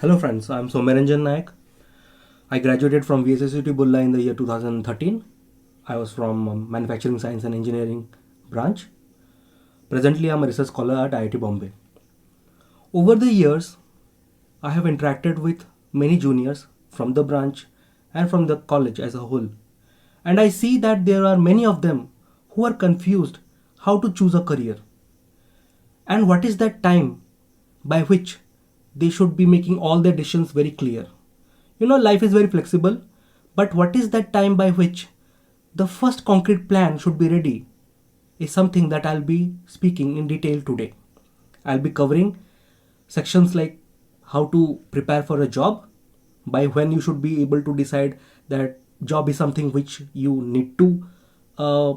Hello friends, I am Someranjan Nayak. I graduated from VSSUT Bulla in the year 2013. I was from Manufacturing Science and Engineering branch. Presently, I am a research scholar at IIT Bombay. Over the years, I have interacted with many juniors from the branch and from the college as a whole. And I see that there are many of them who are confused how to choose a career. And what is that time by which they should be making all their decisions very clear? Life is very flexible, but what is that time by which the first concrete plan should be ready is something that I'll be speaking in detail today. I'll be covering sections like how to prepare for a job, by when you should be able to decide that job is something which you need to uh,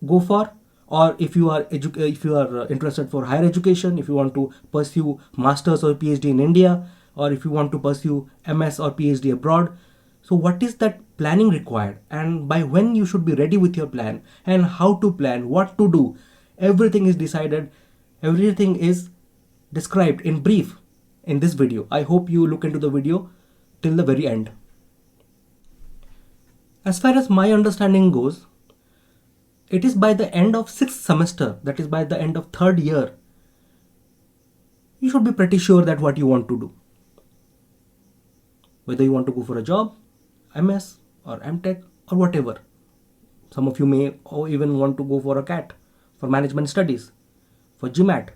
go for, or if you are interested for higher education, if you want to pursue masters or phd in India, or if you want to pursue ms or phd abroad. So what is that planning required, and by when you should be ready with your plan, and how to plan, what to do, everything is decided, everything is described in brief in this video. I hope you look into the video till the very end. As far as my understanding goes, it is by the end of sixth semester, that is by the end of third year, you should be pretty sure that what you want to do. Whether you want to go for a job, MS or MTech or whatever. Some of you may even want to go for a CAT, for management studies, for GMAT.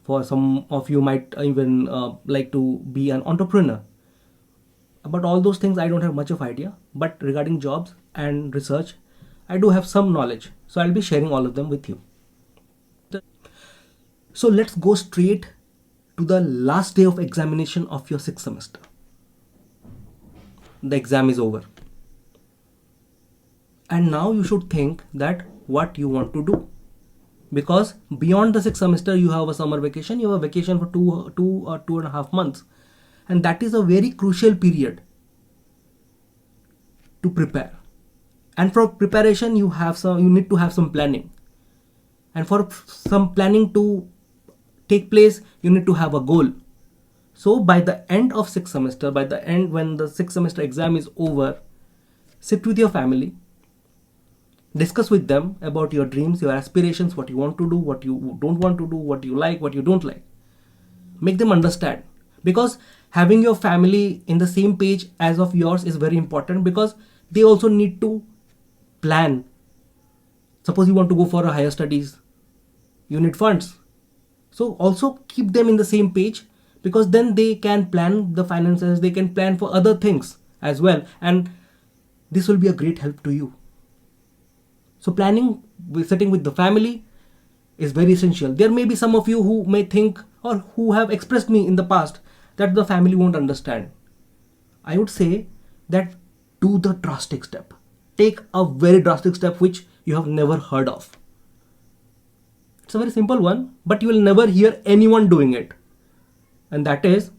For some of you might even like to be an entrepreneur. About all those things, I don't have much of idea. But regarding jobs and research, I do have some knowledge. So I'll be sharing all of them with you. So let's go straight to the last day of examination of your sixth semester. The exam is over. And now you should think that what you want to do. Because beyond the sixth semester, you have a summer vacation, you have a vacation for two or 2.5 months. And that is a very crucial period to prepare. And for preparation, you need to have some planning. And for some planning to take place, you need to have a goal. So by the end of sixth semester, when the sixth semester exam is over, sit with your family, discuss with them about your dreams, your aspirations, what you want to do, what you don't want to do, what you like, what you don't like. Make them understand. Because having your family in the same page as of yours is very important, because they also need to plan. Suppose you want to go for a higher studies, you need funds. So also keep them in the same page, because then they can plan the finances, they can plan for other things as well, and this will be a great help to you. So planning, sitting with the family is very essential. There may be some of you who may think, or who have expressed me in the past, that the family won't understand. I would say that do the drastic step. Take a very drastic step which you have never heard of. It's a very simple one, but you will never hear anyone doing it. And that is,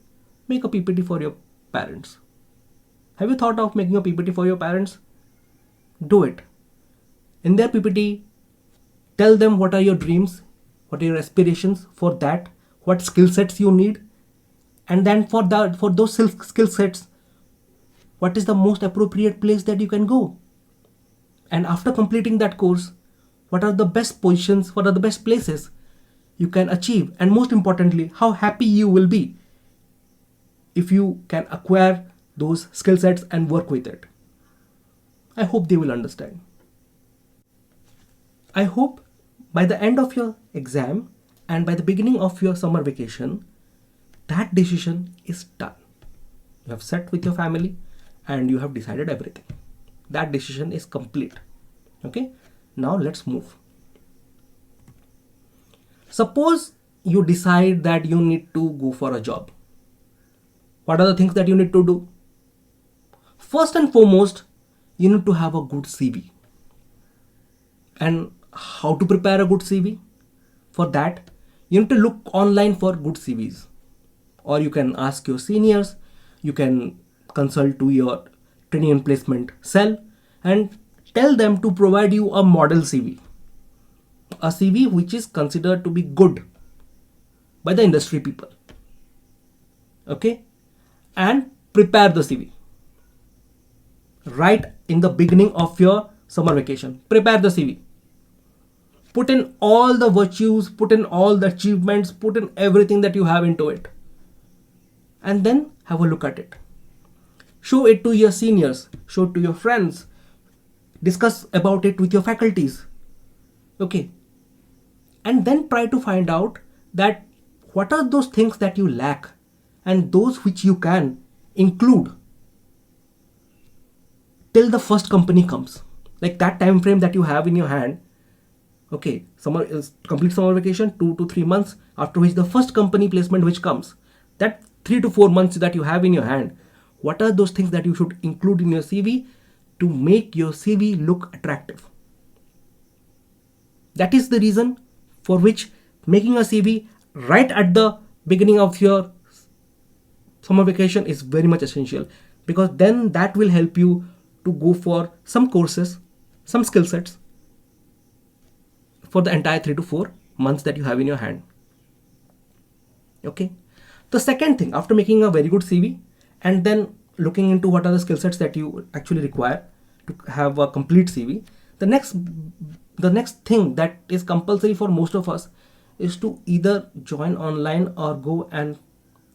make a PPT for your parents. Have you thought of making a PPT for your parents? Do it. In their PPT, tell them what are your dreams, what are your aspirations for that, what skill sets you need, and then for those skill sets, what is the most appropriate place that you can go. And after completing that course, what are the best positions, what are the best places you can achieve, and most importantly, how happy you will be if you can acquire those skill sets and work with it. I hope they will understand. I hope by the end of your exam and by the beginning of your summer vacation, that decision is done. You have sat with your family and you have decided everything. That decision is complete. Okay, now let's move. Suppose you decide that you need to go for a job. What are the things that you need to do? First and foremost, you need to have a good CV. And how to prepare a good CV? For that, you need to look online for good CVs. Or you can ask your seniors, you can consult to your training and placement cell and tell them to provide you a model CV. A CV which is considered to be good by the industry people. Okay? and prepare the CV right in the beginning of your summer vacation. Prepare the CV, put in all the virtues, put in all the achievements, put in everything that you have into it, and then have a look at it. Show it to your seniors, show it to your friends, discuss about it with your faculties. Okay, and then try to find out that what are those things that you lack and those which you can include till the first company comes. Like that time frame that you have in your hand. Okay, summer is complete summer vacation, 2 to 3 months, after which the first company placement which comes. That 3 to 4 months that you have in your hand, what are those things that you should include in your CV to make your CV look attractive? That is the reason for which making a CV right at the beginning of your summer vacation is very much essential, because then that will help you to go for some courses, some skill sets for the entire 3 to 4 months that you have in your hand. Okay. The second thing, after making a very good CV and then looking into what are the skill sets that you actually require to have a complete CV, the next thing that is compulsory for most of us is to either join online or go and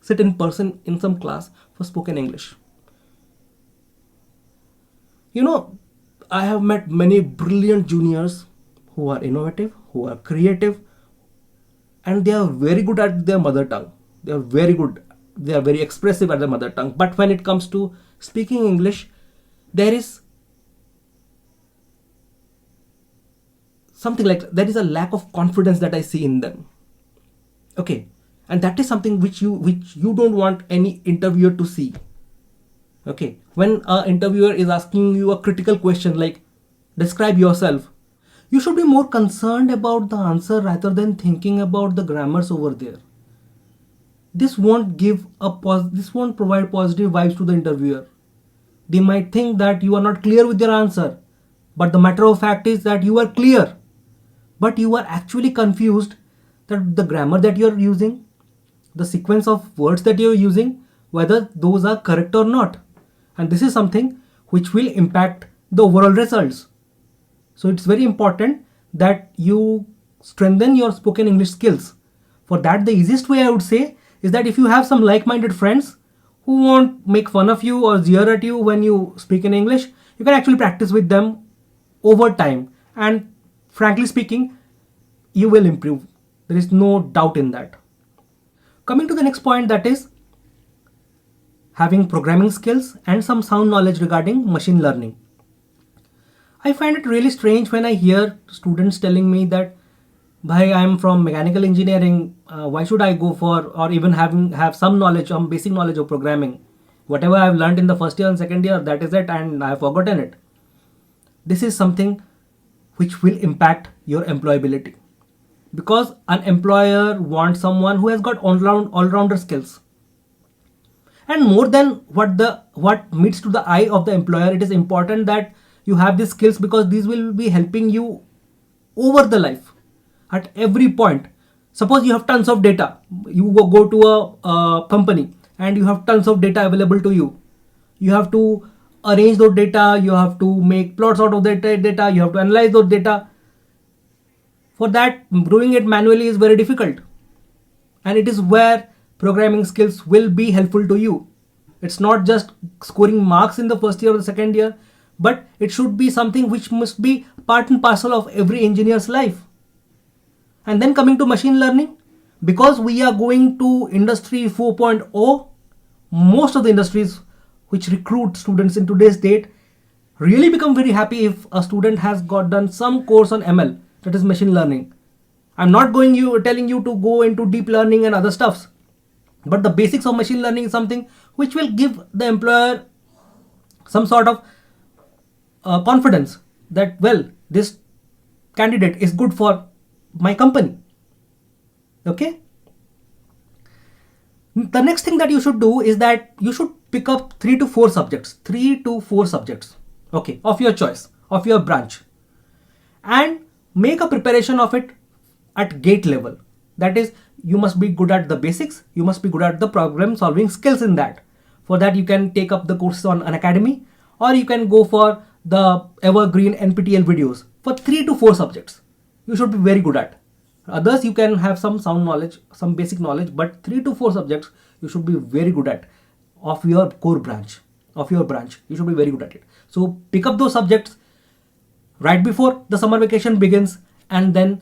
sit in person in some class for spoken English. I have met many brilliant juniors who are innovative, who are creative, and they are very good at their mother tongue. They are very good. They are very expressive at their mother tongue. But when it comes to speaking English, there is something like, there is a lack of confidence that I see in them. Okay, and that is something which you don't want any interviewer to see. Okay, when an interviewer is asking you a critical question like describe yourself, you should be more concerned about the answer rather than thinking about the grammars over there. This won't provide positive vibes to the interviewer. They might think that you are not clear with your answer, but the matter of fact is that you are clear, but you are actually confused that the grammar that you are using, the sequence of words that you are using, whether those are correct or not. And this is something which will impact the overall results. So it's very important that you strengthen your spoken English skills. For that, the easiest way I would say is that if you have some like-minded friends who won't make fun of you or jeer at you when you speak in English, you can actually practice with them over time. And frankly speaking, you will improve. There is no doubt in that. Coming to the next point, that is having programming skills and some sound knowledge regarding machine learning. I find it really strange when I hear students telling me that, "Bhai, I am from mechanical engineering. Why should I go for, or even have some knowledge, some basic knowledge of programming? Whatever I have learned in the first year and second year, that is it, and I have forgotten it." This is something which will impact your employability, because an employer wants someone who has got all-rounder skills. And more than what meets to the eye of the employer, it is important that you have these skills, because these will be helping you over the life at every point. Suppose you have tons of data, you go to a company and you have tons of data available to you. You have to arrange those data, you have to make plots out of that data, you have to analyze those data. For that, doing it manually is very difficult, and it is where programming skills will be helpful to you. It's not just scoring marks in the first year or the second year, but it should be something which must be part and parcel of every engineer's life. And then coming to machine learning, because we are going to industry 4.0, most of the industries which recruit students in today's date really become very happy if a student has done some course on ML, that is machine learning. I'm not telling you to go into deep learning and other stuffs, but the basics of machine learning is something which will give the employer some sort of confidence that, well, this candidate is good for my company. Okay. The next thing that you should do is that you should pick up 3 to 4 subjects, okay, of your choice, of your branch, and make a preparation of it at gate level. That is, you must be good at the basics, you must be good at the problem solving skills in that. For that, you can take up the courses on Unacademy, or you can go for the evergreen NPTEL videos for 3 to 4 subjects. You should be very good at. Others, you can have some sound knowledge, some basic knowledge, but 3 to 4 subjects you should be very good at of your core branch, of your branch. You should be very good at it. So pick up those subjects right before the summer vacation begins and then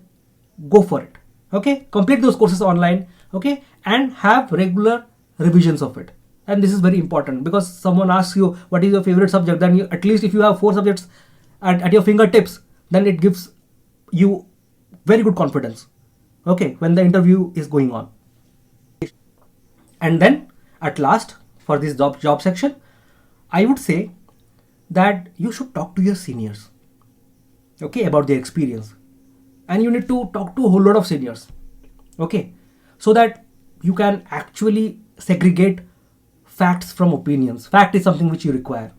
go for it. Okay, complete those courses online. Okay, and have regular revisions of it. And this is very important, because someone asks you what is your favorite subject, then you, at least if you have 4 subjects at your fingertips, then it gives you very good confidence, okay, when the interview is going on. And then at last, for this job section, I would say that you should talk to your seniors, okay, about their experience. And you need to talk to a whole lot of seniors, okay, so that you can actually segregate facts from opinions. Fact is something which you require.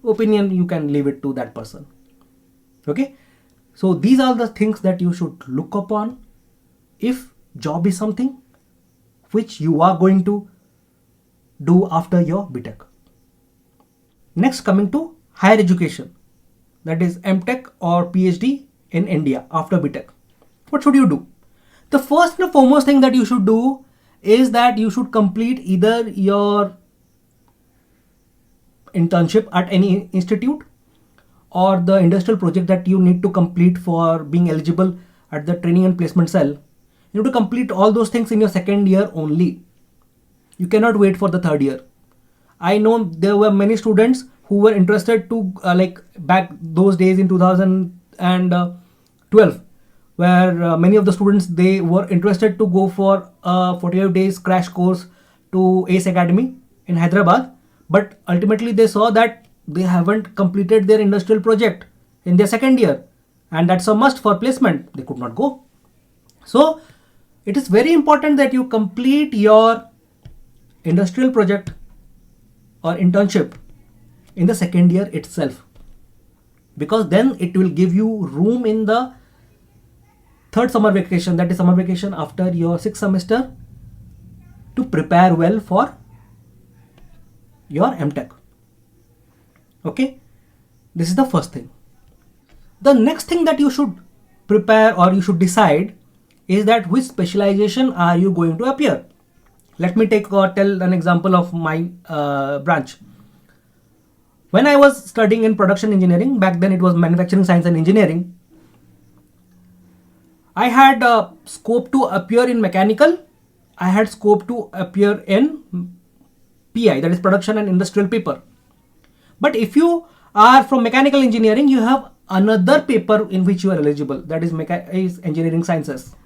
Opinion, you can leave it to that person. Okay. So these are the things that you should look upon if job is something which you are going to do after your BTech. Next, coming to higher education, that is MTech or PhD in India after BTech. What should you do? The first and foremost thing that you should do is that you should complete either your internship at any institute or the industrial project that you need to complete for being eligible at the training and placement cell. You need to complete all those things in your second year only. You cannot wait for the third year. I know there were many students who were interested to like back those days in 2012, where many of the students, they were interested to go for a 45 days crash course to ACE Academy in Hyderabad, but ultimately they saw that they haven't completed their industrial project in their second year, and that's a must for placement. They could not go. So it is very important that you complete your industrial project or internship in the second year itself, because then it will give you room in the third summer vacation, that is summer vacation after your 6th semester, to prepare well for your MTech. Okay, this is the first thing. The next thing that you should prepare or you should decide is that which specialization are you going to appear. Let me tell an example of my branch. When I was studying in production engineering, back then it was manufacturing science and engineering, I had scope to appear in mechanical, I had scope to appear in PI, that is production and industrial paper. But if you are from mechanical engineering, you have another paper in which you are eligible, that is engineering sciences.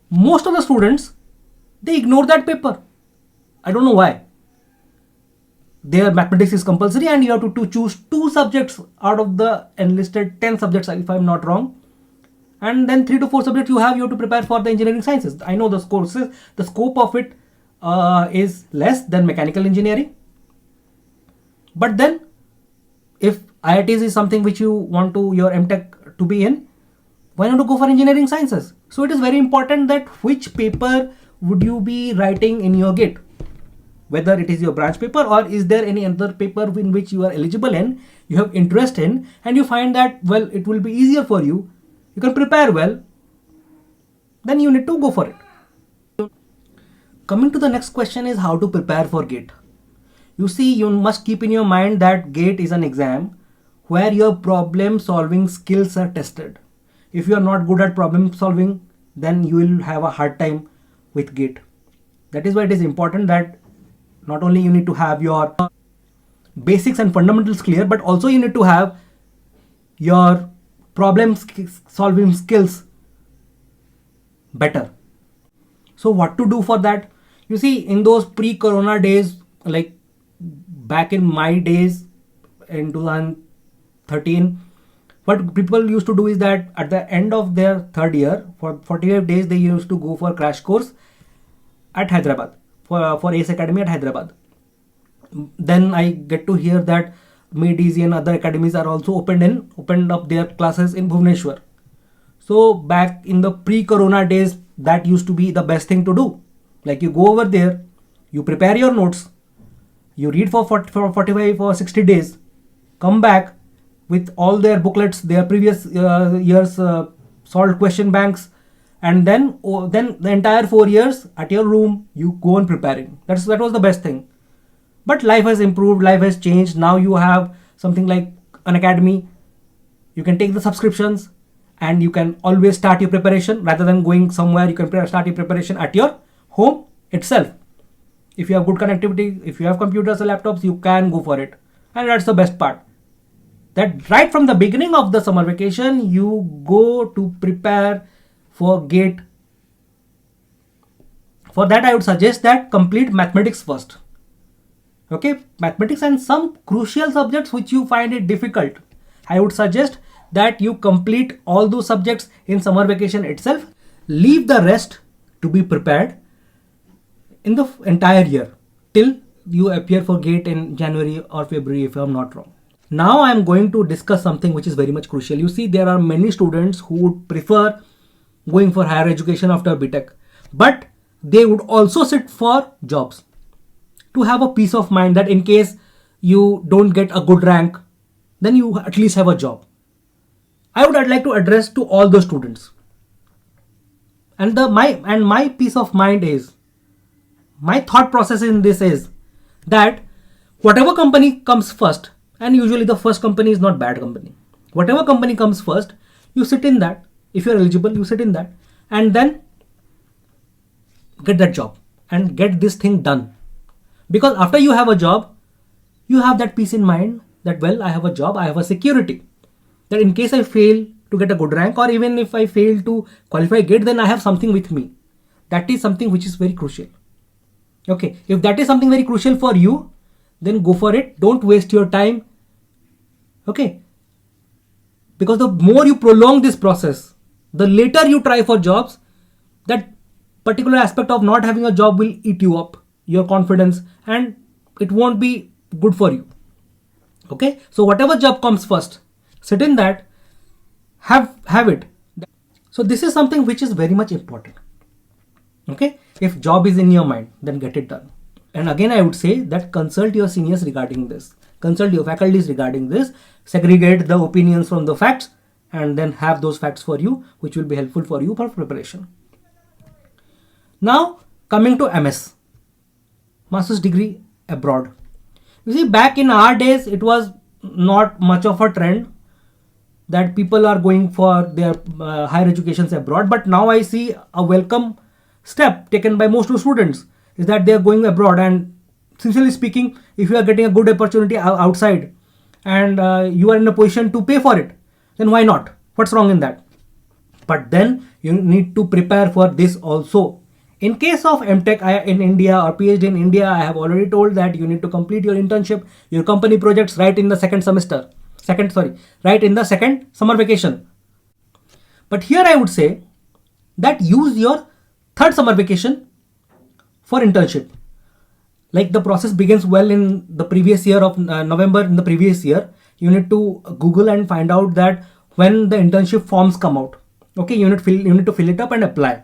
Most of the students, they ignore that paper. I don't know why. Their mathematics is compulsory and you have to choose 2 subjects out of the enlisted 10 subjects, if I'm not wrong. And then 3 to 4 subjects you have to prepare for the engineering sciences. I know the courses, the scope of it is less than mechanical engineering. But then if IITs is something which you want to your MTech to be in, why not to go for engineering sciences? So it is very important that which paper would you be writing in your GATE, whether it is your branch paper or is there any other paper in which you are eligible in, you have interest in, and you find that, well, it will be easier for you, you can prepare well, then you need to go for it. Coming to the next question is how to prepare for GATE. You see, you must keep in your mind that GATE is an exam where your problem solving skills are tested. If you are not good at problem solving, then you will have a hard time with GATE. That is why it is important that not only you need to have your basics and fundamentals clear, but also you need to have your problem solving skills better. So what to do for that? You see, in those pre-corona days, like back in my days in 2013, what people used to do is that at the end of their third year, for 45 days, they used to go for crash course at Hyderabad, for ACE Academy at Hyderabad. Then I get to hear that MIDEASY and other academies are also opened up their classes in Bhubaneswar. So back in the pre-corona days, that used to be the best thing to do. Like you go over there, you prepare your notes, You read for 45 or 60 days, come back with all their booklets, their previous years solved question banks, and then the entire 4 years at your room you go on preparing. That was the best thing. But life has improved, life has changed. Now you have something like an academy. You can take the subscriptions and you can always start your preparation rather than going somewhere. You can start your preparation at your home itself. If you have good connectivity, if you have computers or laptops, you can go for it. And that's the best part. That right from the beginning of the summer vacation, you go to prepare for GATE. For that, I would suggest that complete mathematics first. Okay, mathematics and some crucial subjects which you find it difficult. I would suggest that you complete all those subjects in summer vacation itself. Leave the rest to be prepared in the entire year till you appear for GATE in January or February, if I'm not wrong. Now I'm going to discuss something which is very much crucial. You see, there are many students who would prefer going for higher education after BTech, but they would also sit for jobs to have a peace of mind that in case you don't get a good rank, then you at least have a job. I'd like to address to all the students. And my peace of mind is, my thought process in this is that whatever company comes first, and usually the first company is not bad company. Whatever company comes first, you sit in that. If you're eligible, you sit in that and then get that job and get this thing done. Because after you have a job, you have that peace in mind that, well, I have a job, I have a security. That in case I fail to get a good rank, or even if I fail to qualify GATE, then I have something with me. That is something which is very crucial. Okay, if that is something very crucial for you, then go for it. Don't waste your time. Okay, because the more you prolong this process, the later you try for jobs, that particular aspect of not having a job will eat you up, your confidence, and it won't be good for you. Okay, so whatever job comes first, sit in that, have it. So this is something which is very much important. Okay, if job is in your mind, then get it done. And again, I would say that consult your seniors regarding this, consult your faculties regarding this, segregate the opinions from the facts, and then have those facts for you, which will be helpful for you for preparation. Now coming to MS, master's degree abroad. You see, back in our days, it was not much of a trend that people are going for their higher educations abroad. But now I see a welcome step taken by most students is that they are going abroad. And sincerely speaking, if you are getting a good opportunity outside and you are in a position to pay for it, then why not? What's wrong in that? But then you need to prepare for this also. In case of MTech in India or PhD in India, I have already told that you need to complete your internship, your company projects right in the right in the second summer vacation. But here I would say that use your third summer vacation for internship. Like the process begins well in the previous year of November in the previous year. You need to Google and find out that when the internship forms come out. Okay, you need to fill it up and apply.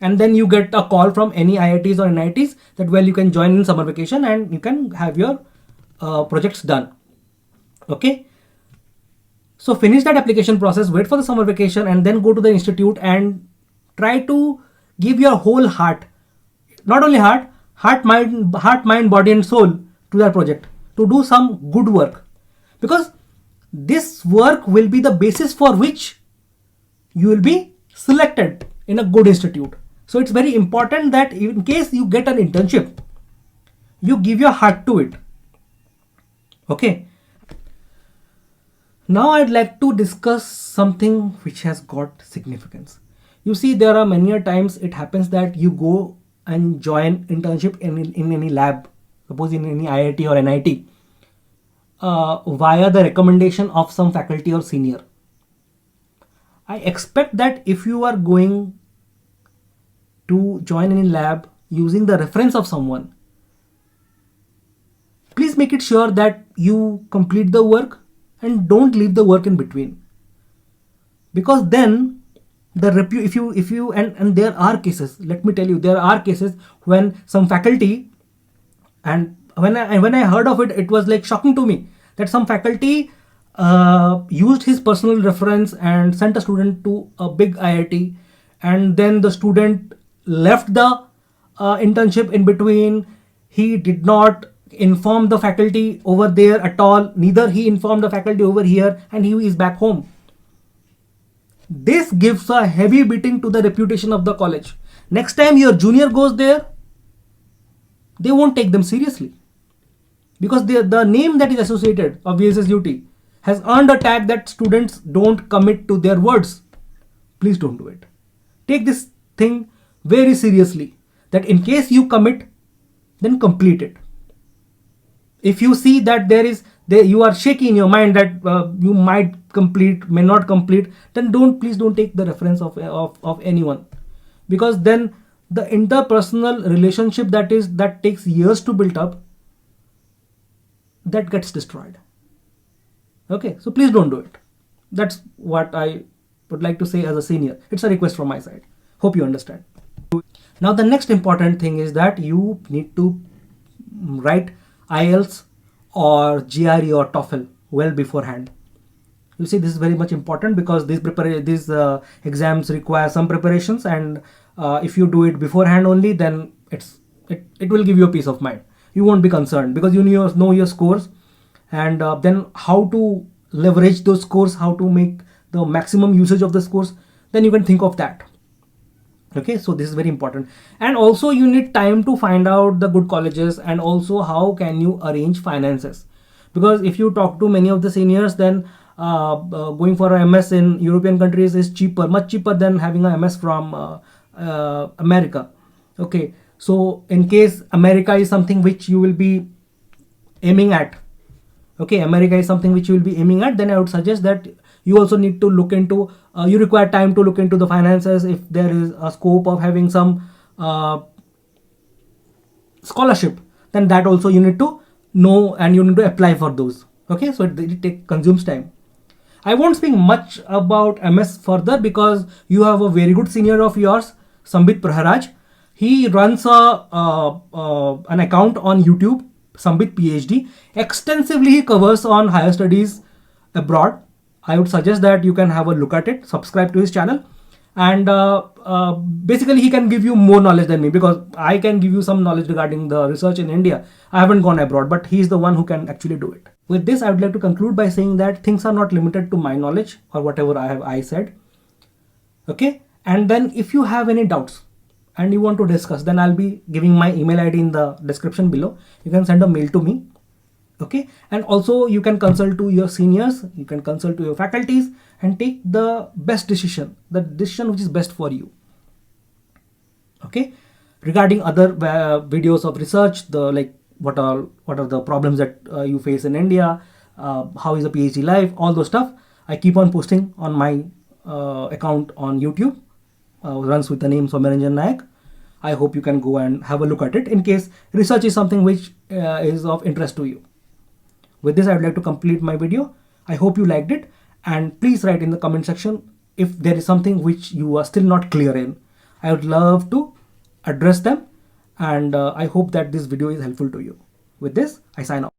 And then you get a call from any IITs or NITs that, well, you can join in summer vacation and you can have your projects done. Okay. So finish that application process, wait for the summer vacation, and then go to the institute and try to give your whole heart, not only heart, mind, body and soul to that project, to do some good work. Because this work will be the basis for which you will be selected in a good institute. So it's very important that in case you get an internship, you give your heart to it. Okay. Now I'd like to discuss something which has got significance. You see, there are many times it happens that you go and join internship in any lab, suppose in any IIT or NIT, via the recommendation of some faculty or senior. I expect that if you are going to join any lab using the reference of someone, please make it sure that you complete the work and don't leave the work in between. Because then if you and there are cases, let me tell you, there are cases when some faculty and when I heard of it, it was like shocking to me that some faculty used his personal reference and sent a student to a big IIT, and then the student left the internship in between. He did not inform the faculty over there at all, neither he informed the faculty over here, and he is back home. This gives a heavy beating to the reputation of the college. Next time your junior goes there, they won't take them seriously, because the name that is associated of VSSUT has earned a tag that students don't commit to their words. Please don't do it. Take this thing very seriously, that in case you commit, then complete it. If you see that you are shaky in your mind that you might complete, may not complete, then please don't take the reference of anyone, because then the interpersonal relationship that takes years to build up, that gets destroyed. Okay, so please don't do it. That's what I would like to say as a senior. It's a request from my side. Hope you understand. Now the next important thing is that you need to write IELTS or GRE or TOEFL well beforehand. You see, this is very much important because these exams require some preparations, and if you do it beforehand only, then it will give you a peace of mind. You won't be concerned because you know your scores, and then how to leverage those scores, how to make the maximum usage of the scores, then you can think of that. Okay, so this is very important. And also you need time to find out the good colleges, and also how can you arrange finances, because if you talk to many of the seniors, then going for a MS in European countries is much cheaper than having a MS from America. Okay, so in case America is something which you will be aiming at, then I would suggest that you also need to look into, you require time to look into the finances. If there is a scope of having some scholarship, then that also you need to know, and you need to apply for those. Okay, so it consumes time. I won't speak much about MS further because you have a very good senior of yours, Sambit Praharaj. He runs an account on YouTube, Sambit PhD. Extensively he covers on higher studies abroad. I would suggest that you can have a look at it, subscribe to his channel, and basically he can give you more knowledge than me, because I can give you some knowledge regarding the research in India. I haven't gone abroad, but he's the one who can actually do it. With this, I would like to conclude by saying that things are not limited to my knowledge or whatever I said. Okay, and then if you have any doubts and you want to discuss, then I'll be giving my email ID in the description below. You can send a mail to me. Okay, and also you can consult to your seniors, you can consult to your faculties, and take the best decision, the decision which is best for you. Okay, regarding other videos of research, what are the problems that you face in India, how is a PhD life, all those stuff, I keep on posting on my account on YouTube, runs with the name Soumyaranjan Nayak. I hope you can go and have a look at it in case research is something which is of interest to you. With this, I would like to complete my video. I hope you liked it, and please write in the comment section if there is something which you are still not clear in. I would love to address them, and I hope that this video is helpful to you. With this, I sign off.